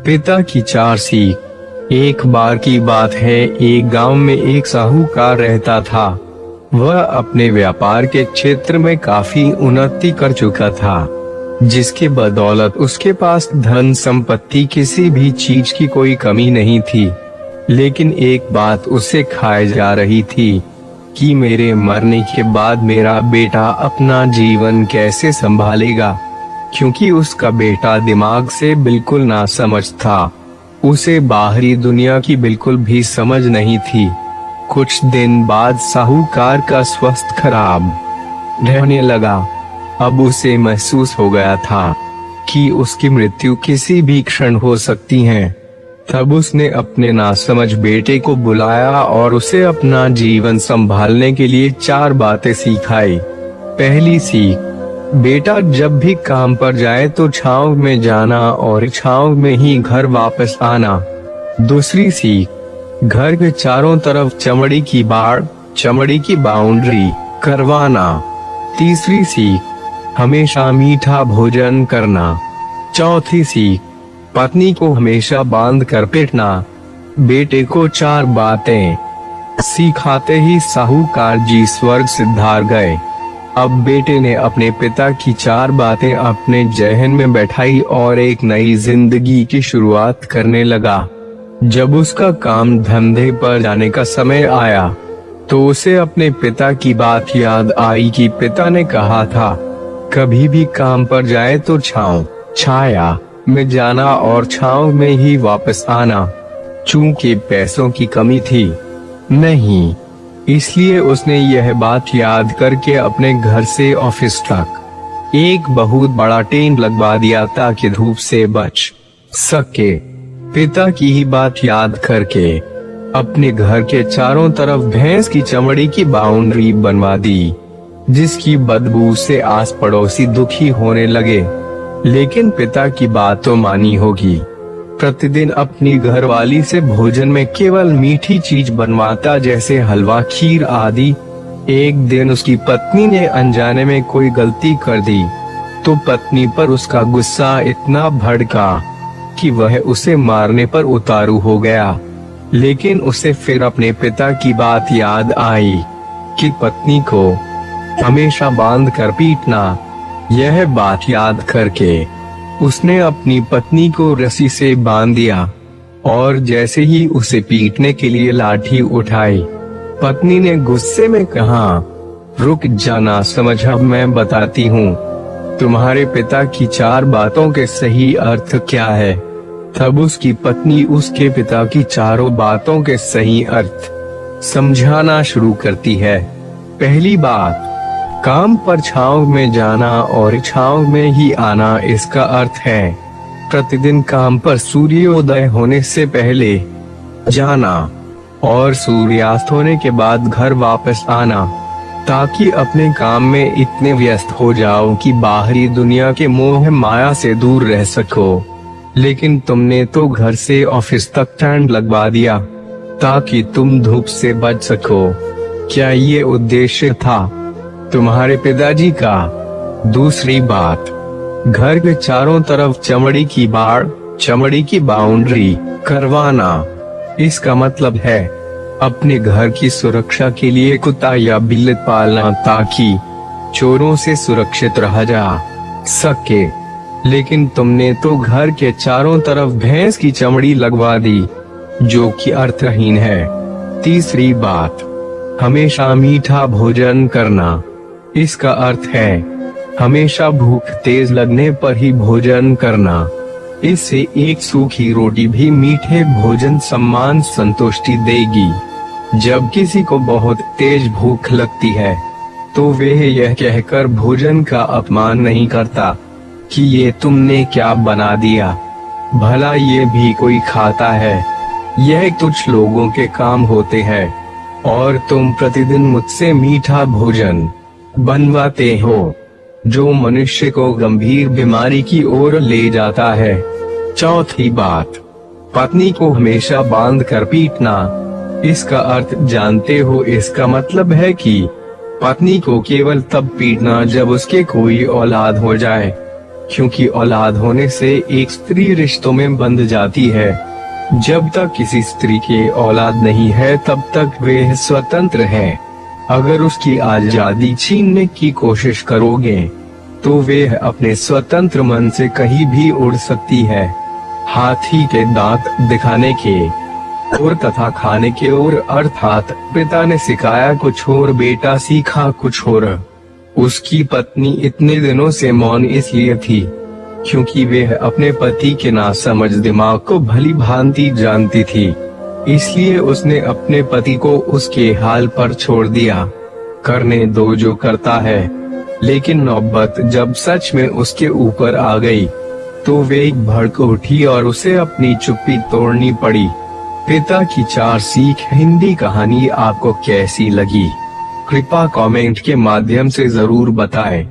पिता की 4 सीख। एक बार की बात है, एक गांव में एक साहूकार रहता था। वह अपने व्यापार के क्षेत्र में काफी उन्नति कर चुका था, जिसके बदौलत उसके पास धन संपत्ति किसी भी चीज की कोई कमी नहीं थी। लेकिन एक बात उसे खाए जा रही थी कि मेरे मरने के बाद मेरा बेटा अपना जीवन कैसे संभालेगा, क्योंकि उसका बेटा दिमाग से बिल्कुल नासमझ था। उसे बाहरी दुनिया की बिल्कुल भी समझ नहीं थी। कुछ दिन बाद साहूकार का स्वास्थ्य खराब रहने लगा। अब उसे महसूस हो गया था कि उसकी मृत्यु किसी भी क्षण हो सकती है। तब उसने अपने नासमझ बेटे को बुलाया और उसे अपना जीवन संभालने के लिए 4 बातें सिखाई। पहली सीख, बेटा जब भी काम पर जाए तो छांव में जाना और छांव में ही घर वापस आना। दूसरी सीख, घर के चारों तरफ चमड़ी की बाड़, चमड़ी की बाउंड्री करवाना। तीसरी सीख, हमेशा मीठा भोजन करना। चौथी सीख, पत्नी को हमेशा बांध कर पीटना। बेटे को 4 बातें सिखाते ही साहूकार जी स्वर्ग सिधार गए। अब बेटे ने अपने पिता की 4 बातें अपने जहन में बैठाई और एक नई जिंदगी की शुरुआत करने लगा। जब उसका काम धंधे पर जाने का समय आया तो उसे अपने पिता की बात याद आई कि पिता ने कहा था, कभी भी काम पर जाए तो छाया में जाना और छांव में ही वापस आना। चूंकि पैसों की कमी थी नहीं, इसलिए उसने यह बात याद करके अपने घर से ऑफिस तक एक बहुत बड़ा टेंट लगवा दिया ताकि धूप से बच सके। पिता की ही बात याद करके अपने घर के चारों तरफ भैंस की चमड़ी की बाउंड्री बनवा दी, जिसकी बदबू से आस पड़ोसी दुखी होने लगे। लेकिन पिता की बात तो मानी होगी। प्रतिदिन अपनी घरवाली से भोजन में केवल मीठी चीज बनवाता, जैसे हलवा, खीर आदि। एक दिन उसकी पत्नी ने अनजाने में कोई गलती कर दी तो पत्नी पर उसका गुस्सा इतना भड़का कि वह उसे मारने पर उतारू हो गया। लेकिन उसे फिर अपने पिता की बात याद आई कि पत्नी को हमेशा बांध कर पीटना। यह बात याद करके उसने अपनी पत्नी को रस्सी से बांध दिया और जैसे ही उसे पीटने के लिए लाठी उठाई, पत्नी ने गुस्से में कहा, रुक जाना समझ, अब मैं बताती हूँ तुम्हारे पिता की 4 बातों के सही अर्थ क्या है। तब उसकी पत्नी उसके पिता की 4 बातों के सही अर्थ समझाना शुरू करती है। पहली बात, काम पर छांव में जाना और छांव में ही आना। इसका अर्थ है प्रतिदिन काम पर सूर्योदय होने से पहले जाना और सूर्यास्त होने के बाद घर वापस आना, ताकि अपने काम में इतने व्यस्त हो जाओ कि बाहरी दुनिया के मोह माया से दूर रह सको। लेकिन तुमने तो घर से ऑफिस तक टेंट लगवा दिया ताकि तुम धूप से बच सको। क्या ये उद्देश्य था तुम्हारे पिताजी का? दूसरी बात, घर के चारों तरफ चमड़ी की बाड़, चमड़ी की बाउंड्री करवाना। इसका मतलब है अपने घर की सुरक्षा के लिए कुत्ता या बिल्ली पालना ताकि चोरों से सुरक्षित रहा जा सके। लेकिन तुमने तो घर के चारों तरफ भैंस की चमड़ी लगवा दी, जो कि अर्थहीन है। तीसरी बात, हमेशा मीठा भोजन करना। इसका अर्थ है हमेशा भूख तेज लगने पर ही भोजन करना। इससे एक सूखी रोटी भी मीठे भोजन सम्मान संतुष्टि देगी। जब किसी को बहुत तेज भूख लगती है तो वह यह कहकर भोजन का अपमान नहीं करता कि ये तुमने क्या बना दिया, भला ये भी कोई खाता है। यह कुछ लोगों के काम होते हैं और तुम प्रतिदिन मुझसे मीठा भोजन बनवाते हो, जो मनुष्य को गंभीर बीमारी की ओर ले जाता है। चौथी बात, पत्नी को हमेशा बांध कर पीटना। इसका अर्थ जानते हो? इसका मतलब है कि पत्नी को केवल तब पीटना जब उसके कोई औलाद हो जाए, क्योंकि औलाद होने से एक स्त्री रिश्तों में बंध जाती है। जब तक किसी स्त्री के औलाद नहीं है तब तक वे स्वतंत्र है। अगर उसकी आजादी छीनने की कोशिश करोगे तो वे अपने स्वतंत्र मन से कहीं भी उड़ सकती है। हाथी के दांत दिखाने के और तथा खाने के और, अर्थात पिता ने सिखाया कुछ और, बेटा सीखा कुछ और। उसकी पत्नी इतने दिनों से मौन इसलिए थी क्योंकि वे अपने पति के नासमझ दिमाग को भली भांति जानती थी। इसलिए उसने अपने पति को उसके हाल पर छोड़ दिया, करने दो जो करता है। लेकिन नौबत जब सच में उसके ऊपर आ गई तो वे भड़क उठी और उसे अपनी चुप्पी तोड़नी पड़ी। पिता की 4 सीख हिंदी कहानी आपको कैसी लगी? कृपया कमेंट के माध्यम से जरूर बताएं।